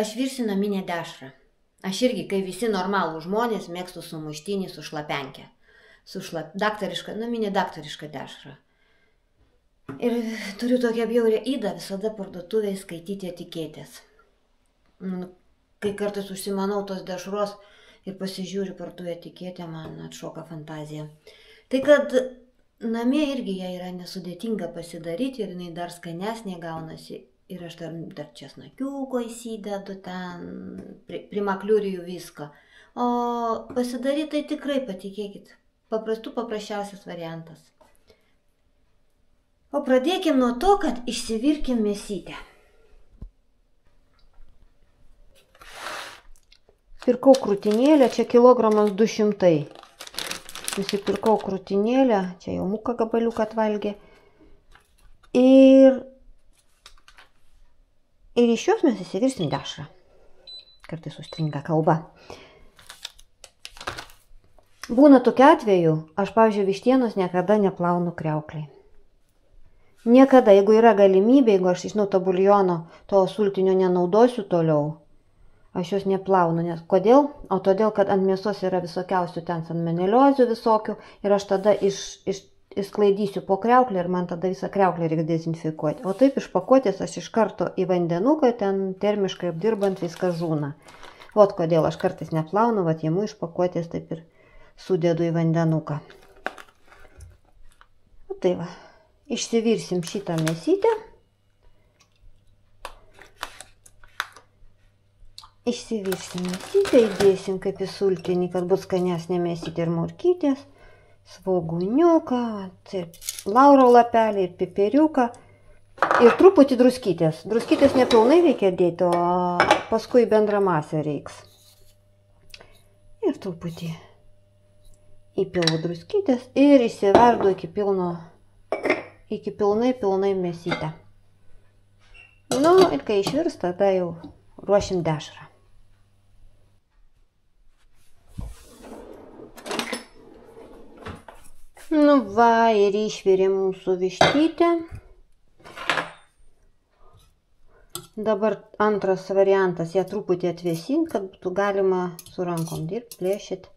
Aš virsiu naminę dešrą. Aš irgi, kai visi normalų žmonės, mėgstu sumuštinį su šlapenke. Daktariška, naminė daktariška dešra. Ir turiu tokią bjaurę ydą visada parduotuvėje skaityti etiketės. Kai kartais užsimanau tos dešros ir pasižiūriu per tų etiketę, man atšoka fantazija. Tai kad namie irgi ją yra nesudėtinga pasidaryti ir jinai dar skanesnė gaunasi. Ir aš dar česnakiuko įsidedu ten, primakliuriju viską. O pasidaryti tai tikrai, patikėkit, paprasčiausias variantas. O pradėkim nuo to, kad išsivirkim mėsytę. Pirkau krūtinėlę, čia kilogramas 200. Nusipirkau krūtinėlę, čia jau muka gabaliuką atvalgė. Ir iš jos mes įsivirsim dešrą. Kartais užstringa kalba. Būna tokiu atveju, aš, pavyzdžiui, vištienos niekada neplaunu kriaukliai. Niekada, jeigu yra galimybė, jeigu aš žinau to buljono, to sultinio nenaudosiu toliau, aš jos neplaunu. Nes kodėl? O todėl, kad ant mėsos yra visokiausių ten salmoneliozių visokių ir aš tada išsklaidysiu po kriauklę ir man tada visą kriauklę reikia dezinfekuoti. O taip iš pakuotės aš iš karto į vandenuką, ten termiškai apdirbant viskas žūna. Vat kodėl aš kartais neplaunu, vat jėmų iš pakuotės taip ir sudedu į vandenuką. O tai va, išsivirsim šitą mėsytę. Išsivirsim mėsytę, įdėsim kaip į sultinį, kad bus skanesnė mėsytė ir morkytės. Svogūniuką, lauro lapelį ir piperiuką ir truputį druskytės. Druskytės nepilnai reikia dėti, o paskui bendrą masę reiks. Ir truputį įpilu druskytės ir įsiverdu iki pilnai mėsytę. Nu ir kai išvirs, tada jau ruošim dešrą. Nu va, ir išvirė mūsų vištytę. Dabar antras variantas, ją truputį atvėsinti, kad būtų galima su rankom dirbti, plėšyti.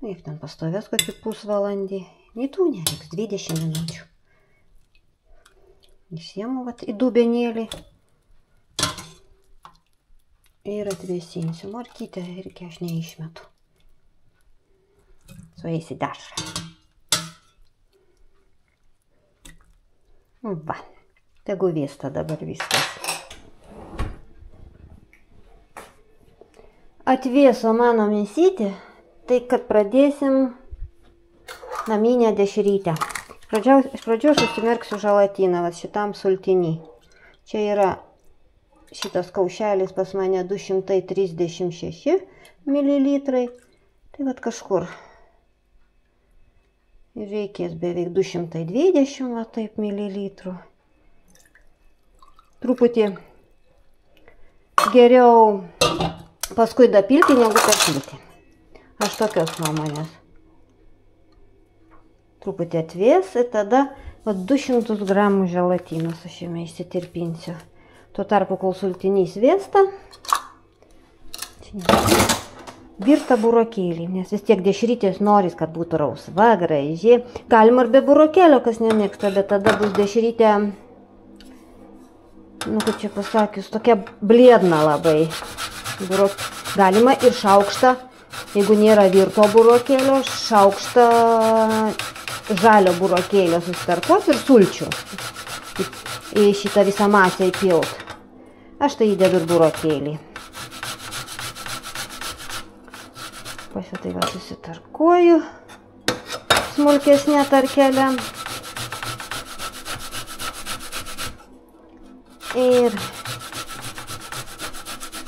Jeigu ten pastovės kokį pusvalandį, nei tų nereiks, 20 minučių. Išsiemu vat į dubenėlį ir atvėsinsiu. Morkytę irgi aš neišmetu. Sueis į dešrą. Va, tegu vėsta dabar viskas. Atvėso mano mėsytė, tai kad pradėsim naminę dešrytę. Iš pradžių aš užsimerksiu želatiną, va šitam sultinį. Čia yra šitas kaušelis pas mane 236 mililitrai. Tai vat kažkur. Ir reikės beveik 220 va taip mililitrų. Truputį geriau paskui dapilti negu perpilti. Aš tokios nuomonės. Truputį atvės ir tada va 200 gramų želatinos aš jame įsitirpinsiu. Tuo tarpu, kol sultinys vėsta, virta burokėlį, nes vis tiek dešrytės noris, kad būtų rausva, graži. Galima ir be burokėlio, kas nemėgsta, bet tada bus dešrytė, nu kaip čia pasakius, tokia blėdna labai. Galima ir šaukštą, jeigu nėra virto burokėlio, šaukštą žalio burokėlio susitarkuot ir sulčių. Į šitą visą masę įpilt. Aš tai įdedu ir burokėlį. Pasitai va susitarkuoju smulkesnė tarkelė. Ir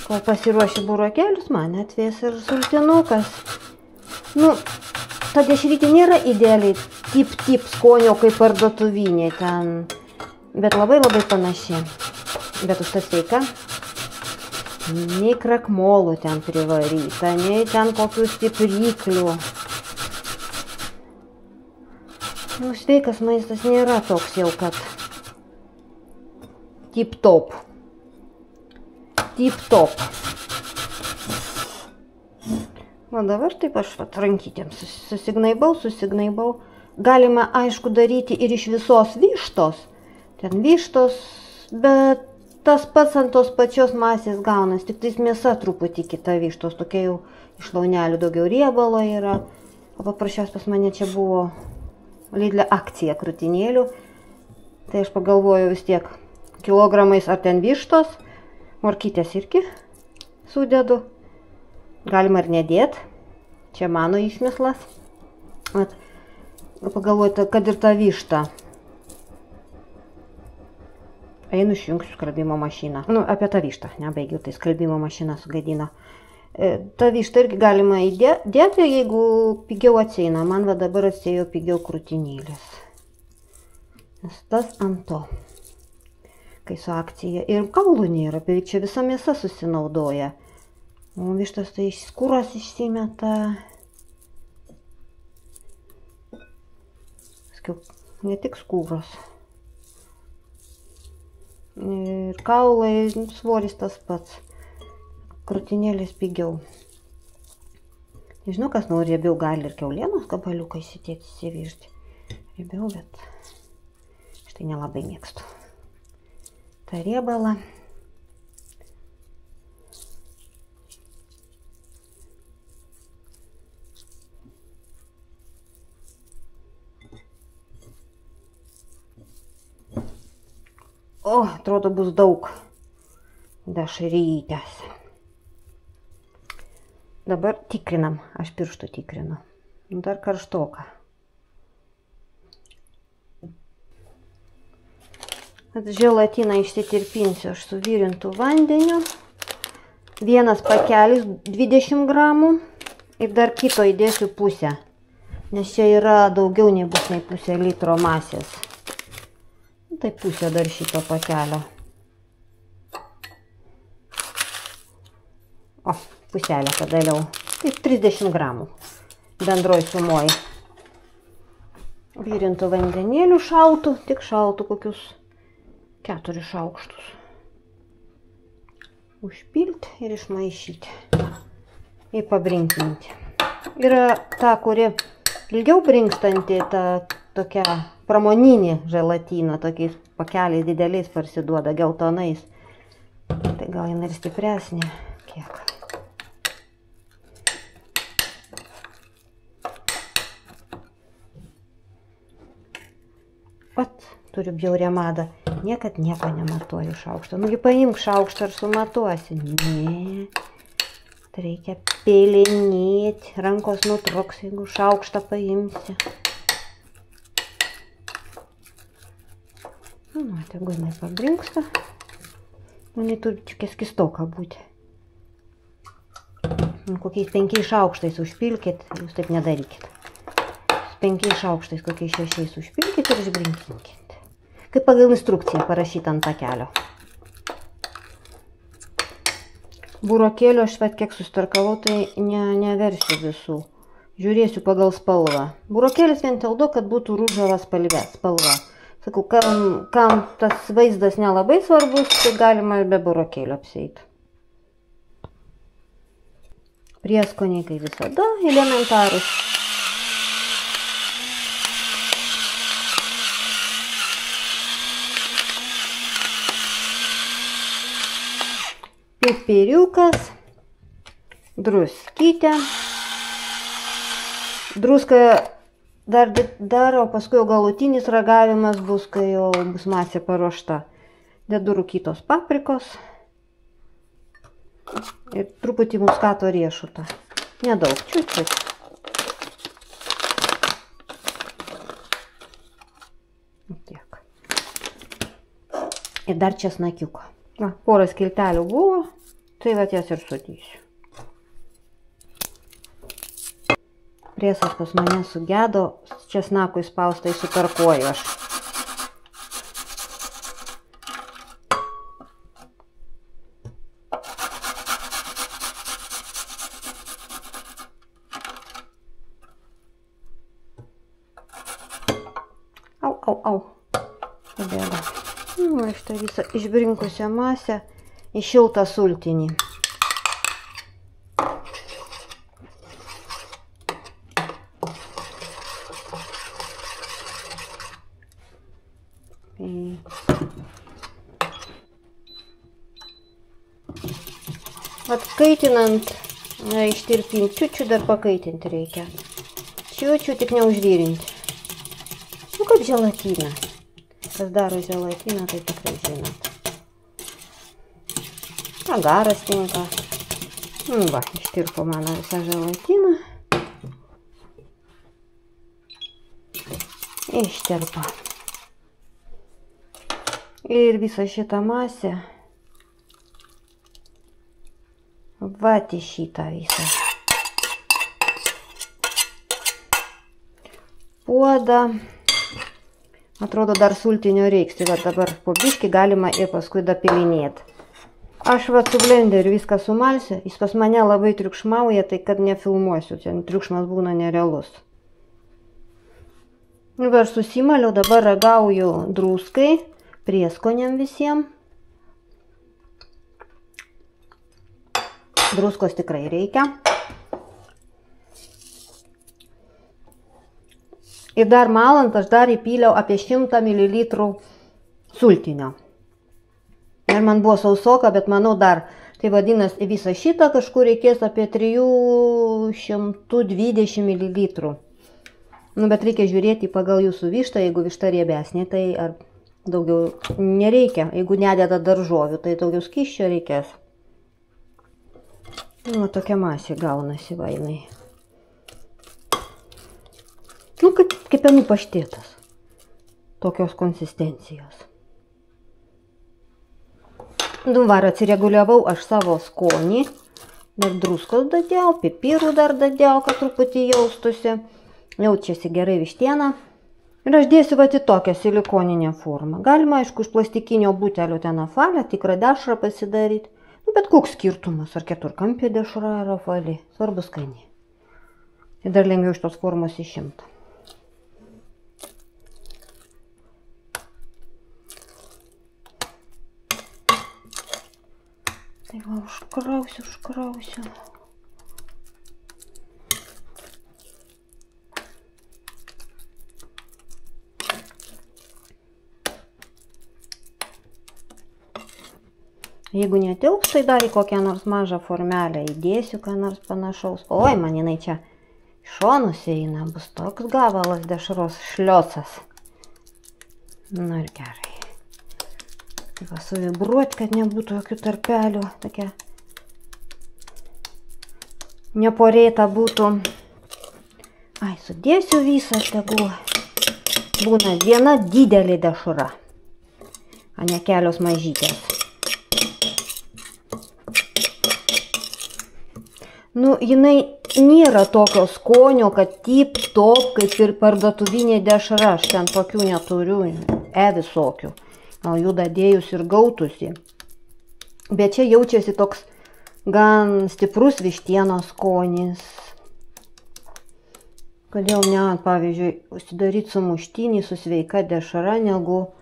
kol pasiruošiu burokėlius, man atvės ir sultinukas. Nu, ta dešrytė nėra idealiai tip skonio kaip parduotuviniai ten, bet labai panaši. Bet už tas sveika. Nei krakmolų ten privaryta, nei ten kokių stipriklių. Nu, sveikas maistas nėra toks jau, kad tip top. tip top. O dabar taip aš rankytėm susignaibau. Galima, aišku, daryti ir iš visos vištos. Ten vištos, bet tas pats ant tos pačios masės gaunas. Tik tais mėsa truputį kita vištos. Tokia jau iš launelių daugiau riebalo yra. O paprasčiausiai pas mane čia buvo Lidle akcija krūtinėlių. Tai aš pagalvoju vis tiek kilogramais ar ten vištos. Morkytės irgi sudedu. Galima ir nedėt. Čia mano išmislas. Pagalvoju, kad ir tą vištą. Einu išjungsiu skalbimo mašiną. Nu, apie tą vištą. Nebaigiau, tai skalbimo mašina sugadino. Ta vištą irgi galima įdėti, jeigu pigiau atsieina. Man va dabar atsėjo pigiau krūtinėlės. Nes tas ant to. Kai su akcija. Ir kaulų nėra, beveik čia visa mėsa susinaudoja. O vištas tai skūras išsimeta. Ne tik skūras. Ir kaulai, svoris tas pats. Krūtinėlės pigiau. Nežinau, kas nori riebiau, gali ir kiaulienos gabaliuką įsivirti. Riebiau, bet štai nelabai mėgstu. Ta riebalą. O, atrodo, bus daug dešrytės. Dabar tikrinam, aš pirštų tikrinu. Dar karštoka. Želatiną išsitirpinsiu aš su virintu vandeniu. Vienas pakelis 20 gramų ir dar kito įdėsiu pusę. Nes čia yra daugiau nei bus nei pusę litro masės. Tai pusę dar šito pakelio. O, puselę padaliau. Taip 30 gramų bendroj sumoj. Virintų vandenėlių šaltų, tik šaltų kokius 4 šaukštus. Užpilti ir išmaišyti. Ir pabrinkinti. Yra ta, kuri ilgiau brinkstanti, ta tokia pramoninė želatina, tokiais pakeliais dideliais parsiduoda, geltonais. Tai gal jinai ir stipresnė. Kiek? Vat, turiu bjaurią madą. Niekad nieko nematuoju šaukštą. Nugi paimk šaukštą ir sumatuosi. Ne. Tai reikia pėlinėti. Rankos nutruks, jeigu šaukštą paimsi. Nu, tegu jinai pabrinksta. Jinai turi tokia skistoka būti. Kokiais 5 šaukštais užpilkit, jūs taip nedarykit. 5 šaukštais, kokiais 6 užpilkit ir išbrinkinkit. Kaip pagal instrukciją parašyta ant pakelio. Burokėlių aš vat kiek sustarkavau, tai neversiu visų. Žiūrėsiu pagal spalvą. Burokėlis vien dėl to, kad būtų rūžava spalva. Sakau, kam tas vaizdas nelabai svarbus, tai galima ir be burokėlio apsieiti. Prieskoniai, kaip visada, elementarus. Pipiriukas, druskytė. Druską dar, o paskui jau galutinis ragavimas bus, kai jau bus masė paruošta. Dedu rūkytos paprikos ir truputį muskato riešutą. Nedaug, čiut-čiut. Tiek. Ir dar česnakiuko. Na, porą skiltelių buvo, tai vat jas ir sudėsiu. Priesas pas mane sugedo, česnakų įspaustai sutarkuoju aš. Au. Pabėga. Nu, šitą visą išbrinkusią masę į šiltą sultinį. Atkaitinant, ištirpinti, čiučiu dar pakaitinti reikia. Čiučiu, tik neužvirinti. Nu, kaip želatina. Kas daro želatiną, tai tikrai žinot. Agaras tinka. Va, ištirpo mano visą želatiną. Ištirpo. Ir visą šitą masę. Vat į šitą visą. Puodą. Atrodo, dar sultinio reiks. Tai va dabar po biškį galima ir paskui dapilinėti. Aš va su blenderiu viską sumalsiu. Jis pas mane labai triukšmauja, tai kad nefilmuosiu. Ten triukšmas būna nerealus. Ir aš susimaliau, dabar ragauju druskai, prieskoniam visiems. Druskos tikrai reikia. Ir dar malant aš dar įpyliau apie 100 ml sultinio. Ir man buvo sausoka, bet manau dar, tai vadinasi, visą šitą kažkur reikės apie 320 ml. Nu, bet reikia žiūrėti pagal jūsų vištą, jeigu višta riebesnė, tai ar daugiau nereikia. Jeigu nededa daržovių, tai daugiau skysčio reikės. Nu, tokia masė gaunasi vainai. Nu, kaip kepenų paštėtas. Tokios konsistencijos. Nu, var atsireguliavau aš savo skonį. Dar druskos dadėjau, pipirų dar dadėjau, kad truputį jaustusi. Jaučiasi gerai vištiena. Ir aš dėsiu va į tokią silikoninę formą. Galima, aišku, iš plastikinio butelio ten apvalę, tikrą dešrą pasidaryti. Nu, bet koks skirtumas, ar keturkampė dešra, ar apvali. Svarbu skaniai. Tai dar lengviau iš tos formos išimti. Tai va, užkrausiu. Jeigu netilps, tai dar į kokią nors mažą formelę įdėsiu, ką nors panašaus. Oi, man jinai čia šonus eina, bus toks gabalas dešros šliocas. Nu ir gerai. Tai va, suvibruoti, kad nebūtų jokių tarpelių, tokia neporėta būtų. Ai, sudėsiu visą, tegu būna viena didelė dešra, o ne kelios mažytės. Nu, jinai nėra tokio skonio, kad tip-top, kaip ir parduotuvinė dešra. Aš ten tokių neturiu, visokių. Gal jų dadėjus ir gautusi. Bet čia jaučiasi toks gan stiprus vištienos skonis. Kodėl ne, pavyzdžiui, užsidaryti sumuštinį su sveika dešra, negu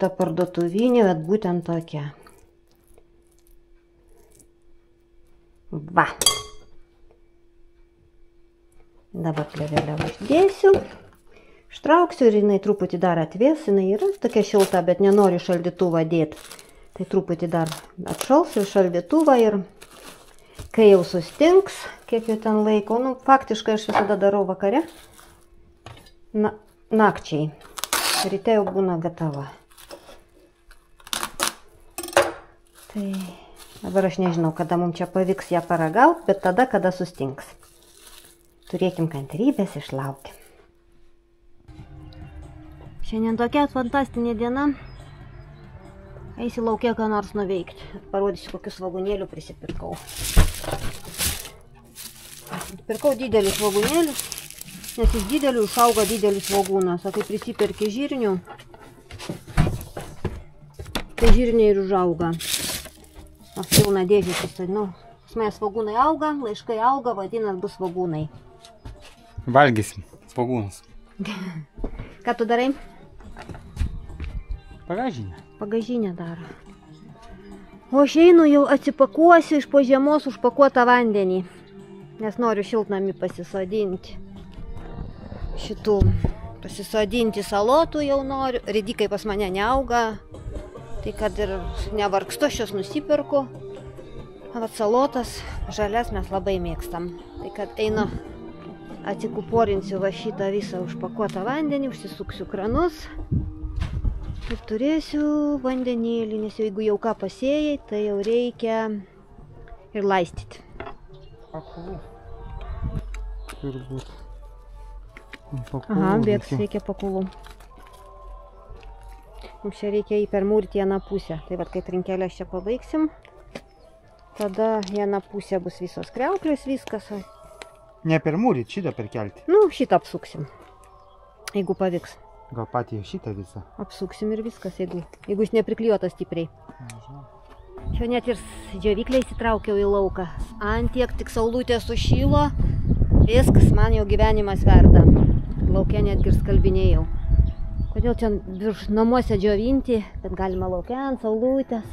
ta parduotuvinė, bet būtent tokia. Va. Dabar plėvelę uždėsiu. Ištrauksiu ir jinai truputį dar atvės. Jinai yra tokia šilta, bet nenori šaldytuvą dėti. Tai truputį dar atšals ir šaldytuvą ir kai jau sustings, kiek jau ten laiko, nu faktiškai aš visada darau vakare, nakčiai. Ryte jau būna gatava. Tai dabar aš nežinau, kada mums čia pavyks ją paragauti, bet tada, kada sustings. Turėkim kantrybės, išlaukim. Šiandien tokia fantastinė diena. Eisiu laukia ką nors nuveikti. Parodysiu, kokius svogūnėlių prisipirkau. Pirkau didelius svogūnėlius, nes iš didelių išauga didelis svogūnas. O kai prisiperki žirnių, tai žirniai ir užauga. O pilna dėžė, tai nu, smės svogūnai auga, laiškai auga, vadinas bus svogūnai. Valgysim svogūnus. Ką tu darai? Pagažinę. Pagažinę daro. O aš einu jau atsipakuosiu iš po žiemos užpakuotą vandenį, nes noriu šiltnamį pasisodinti. Šitų pasisodinti salotų jau noriu, ridikai pas mane neauga, tai kad ir nevargstu, aš jos nusipirku. Vat salotas, žalias mes labai mėgstam, tai kad einu atsikuporinsiu va šitą visą užpakuotą vandenį, užsisuksiu kranus. Ir turėsiu vandenėlį, nes jeigu jau ką pasėjai, tai jau reikia ir laistyti. Pakulų. Turbūt. Aha, bėgs reikia pakulų. Mums čia reikia jį permūrti vieną pusę. Tai vat, kai trinkelės čia pabaigsim, tada vieną pusę bus visos kriauklės, viskas. Ne permūryti, šitą perkelti. Nu, šitą apsuksim, jeigu pavyks. Gal patį šitą visą? Apsuksim ir viskas, jeigu jis nepriklijuotas stipriai. Nežinau. Čia net ir džiovyklę įsitraukiau į lauką. Antiek tik saulutė sušylo, viskas, man jau gyvenimas verda. Lauke netgi ir skalbinėjau. Kodėl čia virš namuose džiovinti, kad galima lauke ant saulutės.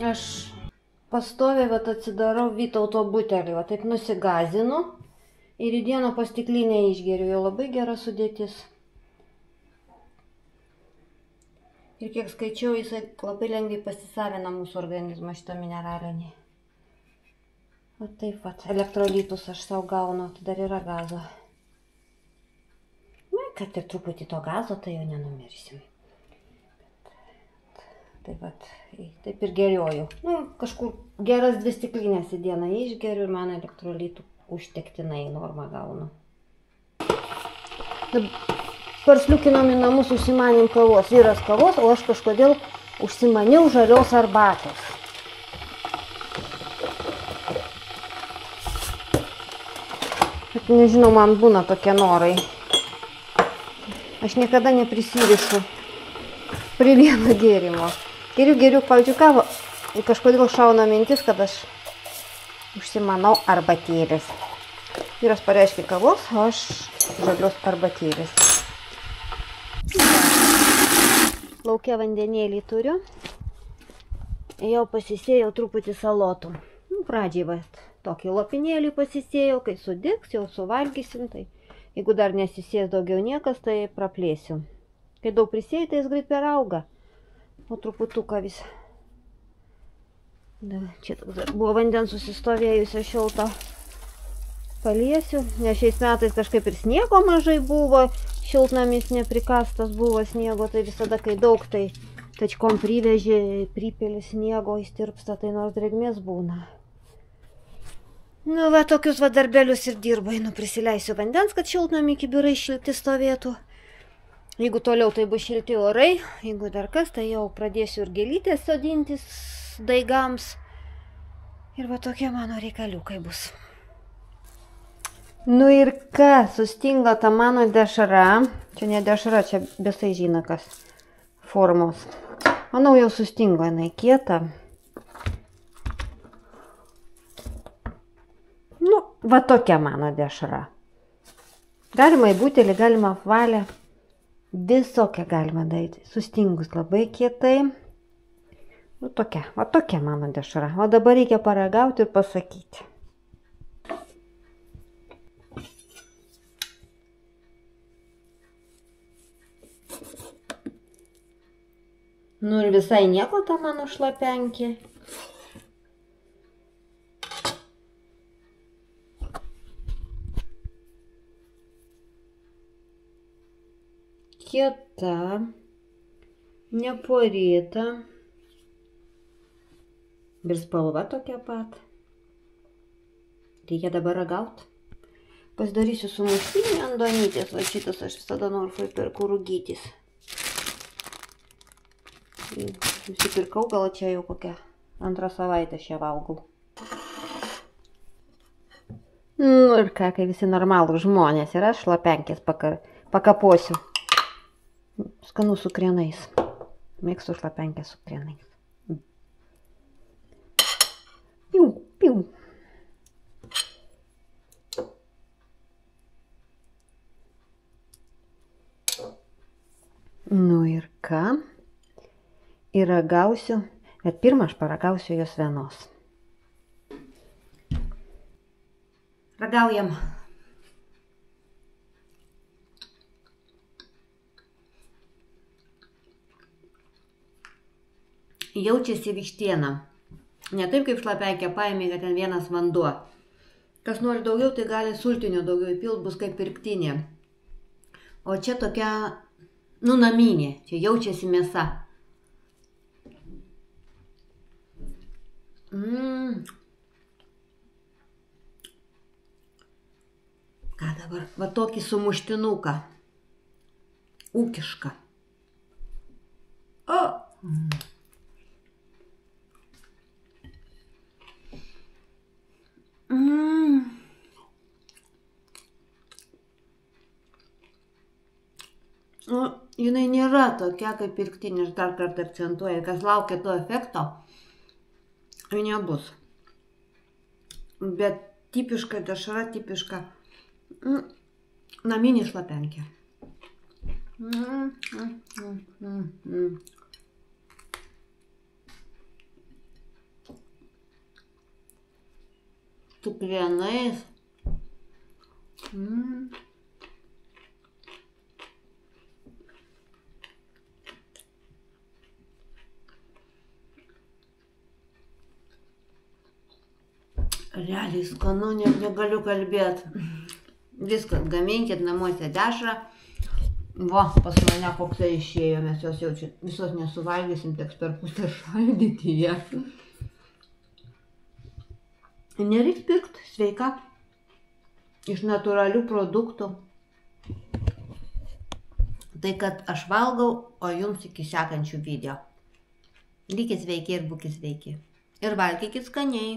Aš pastoviai atsidarau Vytauto butelį, taip nusigazinu ir į dieną po stiklinę išgeriu, jau labai gera sudėtis. Ir kiek skaičiau, jisai labai lengvai pasisavina mūsų organizmą šitą mineralinį. O taip vat, elektrolitus aš savo gaunu, tai dar yra gazo. Na, kad ir truputį to gazo, tai jau nenumirsim. Taip vat, taip ir geriuoju. Nu, kažkur geras 2 stiklinės į dieną išgeriu ir man elektrolitų užtektinai normą gaunu. Parsliukinom į namus, užsimanėm kavos. Vyras kavos, o aš kažkodėl užsimaniau žalios arbatos. Bet nežinau, man būna tokie norai. Aš niekada neprisirišu prie vieno gėrimo. Geriu, pavyzdžiui, kavą ir kažkodėl šauna mintis, kad aš užsimanau arbatėlės. Vyras pareiškia kavos, o aš žalios arbatėlės. Lauke vandenėlį turiu. Jau pasisėjau truputį salotų. Pradžiai va, tokį lopinėlį pasisėjau, kai sudigs, jau suvalgysim. Tai jeigu dar nesisės daugiau niekas, tai praplėsiu. Kai daug prisėjai, tai jis greit perauga. O truputuką vis. Čia buvo vandens susistovėjusio šilto. Paliesiu, nes šiais metais kažkaip ir sniego mažai buvo. Šiltnamis neprikastas buvo sniego, tai visada kai daug, tai tačkom privežė, pripėlė sniego, įstirpsta, tai nors drėgmės būna. Nu va, tokius va darbelius ir dirbu, einu prisileisiu vandens, kad šiltnamį kibirai šilti stovėtų. Jeigu toliau tai bus šilti orai, jeigu dar kas, tai jau pradėsiu ir gėlytės sodintis daigams. Ir va tokie mano reikaliukai bus. Nu ir ką, sustingo ta mano dešra. Čia ne dešra, čia visai žino kas formos. Manau, jau sustingo, jinai kieta. Nu, va tokia mano dešra. Galima į butelį, galima apvalę. Visokią galima daryti. Sustingus labai kietai. Nu, tokia. Va tokia mano dešra. O dabar reikia paragauti ir pasakyti. Nu ir visai nieko ta mano šlapenkė. Kieta, neporyta ir spalva tokia pat. Reikia dabar ragauti. Pasidarysiu sumuštinį ant duonytės, va šitas aš visada Norfoj perku rūgytis. Nusipirkau, gal čia jau kokią 2 savaitę šią valgau. Nu ir ką, kai visi normalų žmonės ir aš šlapenkės pakaposiu. Skanu su krienais. Mėgstu šlapenkę su krienais. Piu. Nu ir ką? Ir ragausiu, bet pirmą aš paragausiu jos vienos. Ragaujam. Jaučiasi vištiena. Ne taip kaip šlapeikė paėmė, kad ten vienas vanduo. Kas nori daugiau, tai gali sultinio daugiau įpilt, bus kaip pirktinė. O čia tokia, naminė, čia jaučiasi mėsa. Ką dabar? Va tokį sumuštinuką. Ūkišką. O! Jinai nėra tokia kaip pirktinė, aš dar kartą akcentuoju, kas laukia to efekto, tai nebus. Bet tipiška dešra, tipiška naminė šlapenkė. Su krienais. Realiai skanu, net negaliu kalbėti. Viskas, gaminkit namuose dešrą. Va, pas mane koksai išėjo, mes jos jau čia visos nesuvalgysim, teks per pusę šaldyti ją. Nereiks pirkti, sveika, iš natūralių produktų. Tai, kad aš valgau, o jums iki sekančių video. Likit sveiki ir būkit sveiki. Ir valgykit skaniai.